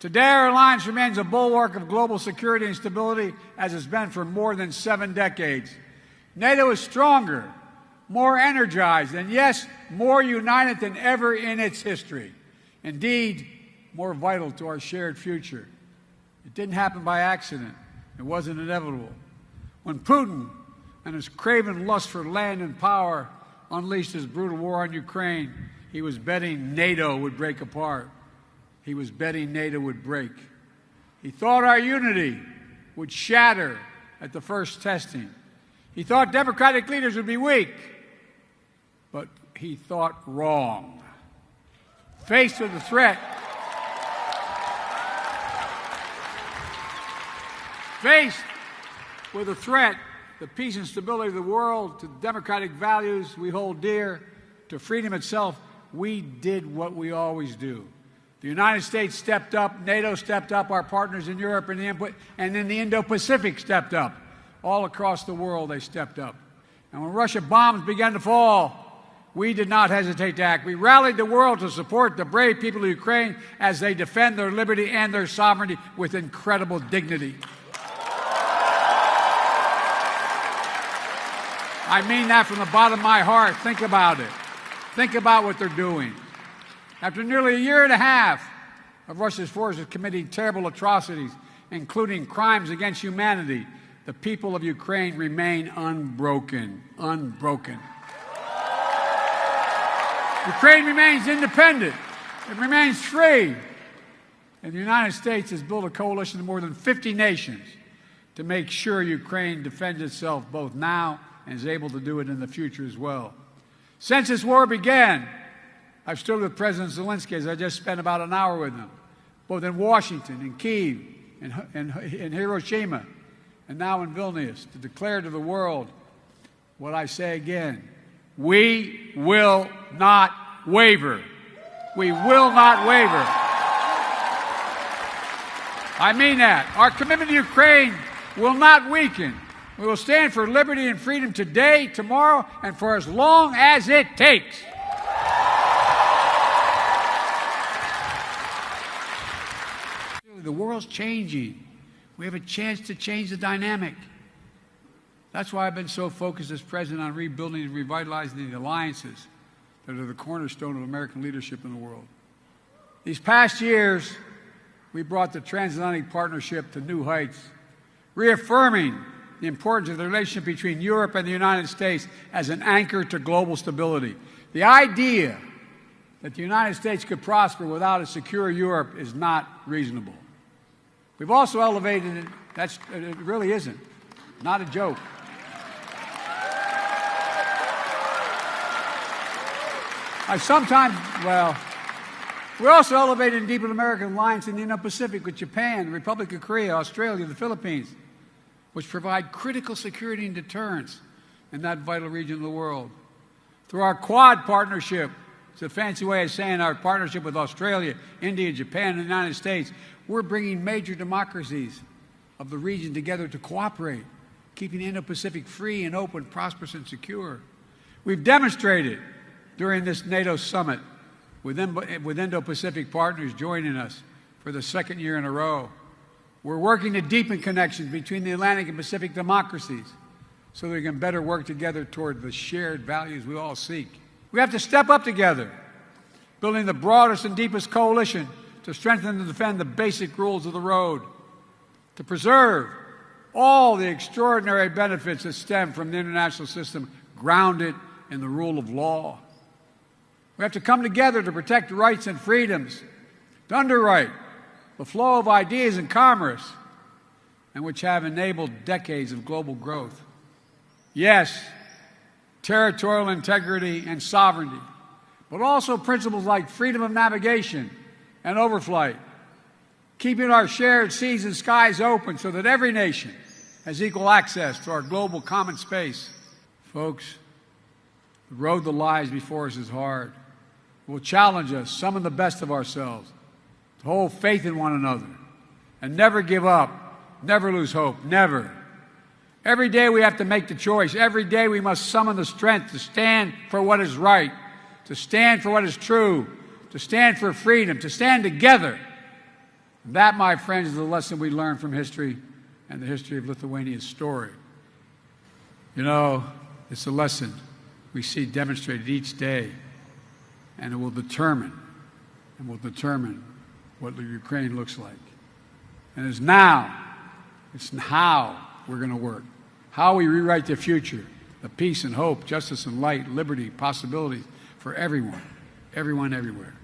Today, our alliance remains a bulwark of global security and stability, as it's been for more than 7 decades. NATO is stronger, more energized, and yes, more united than ever in its history. Indeed, more vital to our shared future. It didn't happen by accident. It wasn't inevitable. When Putin and his craven lust for land and power unleashed his brutal war on Ukraine, he was betting NATO would break apart. He was betting NATO would break. He thought our unity would shatter at the first testing. He thought democratic leaders would be weak, but he thought wrong. Faced with the threat, the peace and stability of the world, to democratic values we hold dear, to freedom itself, we did what we always do. The United States stepped up, NATO stepped up, our partners in Europe and then the Indo-Pacific stepped up. All across the world they stepped up. And when Russian bombs began to fall, we did not hesitate to act. We rallied the world to support the brave people of Ukraine as they defend their liberty and their sovereignty with incredible dignity. I mean that from the bottom of my heart. Think about it. Think about what they're doing. After nearly a year and a half of Russia's forces committing terrible atrocities, including crimes against humanity, the people of Ukraine remain unbroken. Unbroken. Ukraine remains independent. It remains free. And the United States has built a coalition of more than 50 nations to make sure Ukraine defends itself both now and is able to do it in the future as well. Since this war began, I've stood with President Zelensky, as I just spent about an hour with him, both in Washington, in Kyiv, in Hiroshima, and now in Vilnius, to declare to the world what I say again: we will not waver. We will not waver. I mean that. Our commitment to Ukraine will not weaken. We will stand for liberty and freedom today, tomorrow, and for as long as it takes. The world's changing. We have a chance to change the dynamic. That's why I've been so focused as president on rebuilding and revitalizing the alliances that are the cornerstone of American leadership in the world. These past years, we brought the transatlantic partnership to new heights, reaffirming the importance of the relationship between Europe and the United States as an anchor to global stability. The idea that the United States could prosper without a secure Europe is not reasonable. We've also elevated it. It really isn't. Not a joke. We also elevated and deepened American alliance in the Indo-Pacific with Japan, the Republic of Korea, Australia, the Philippines, which provide critical security and deterrence in that vital region of the world. Through our Quad partnership, it's a fancy way of saying our partnership with Australia, India, Japan, and the United States, we're bringing major democracies of the region together to cooperate, keeping the Indo-Pacific free and open, prosperous, and secure. We've demonstrated during this NATO summit, with Indo-Pacific partners joining us for the second year in a row. We're working to deepen connections between the Atlantic and Pacific democracies so that we can better work together toward the shared values we all seek. We have to step up together, building the broadest and deepest coalition to strengthen and defend the basic rules of the road, to preserve all the extraordinary benefits that stem from the international system grounded in the rule of law. We have to come together to protect rights and freedoms, to underwrite the flow of ideas and commerce, and which have enabled decades of global growth. Yes, territorial integrity and sovereignty, but also principles like freedom of navigation and overflight, keeping our shared seas and skies open so that every nation has equal access to our global common space. Folks, the road that lies before us is hard. It will challenge us, summon the best of ourselves, to hold faith in one another, and never give up, never lose hope, never. Every day we have to make the choice. Every day we must summon the strength to stand for what is right, to stand for what is true, to stand for freedom, to stand together That, my friends, is the lesson we learn from history and the history of Lithuania's story. You know, it's a lesson we see demonstrated each day, and it will determine what Ukraine looks like. And it's how we're going to work, how we rewrite the future, the peace and hope, justice and light, liberty, possibilities for everyone, everywhere.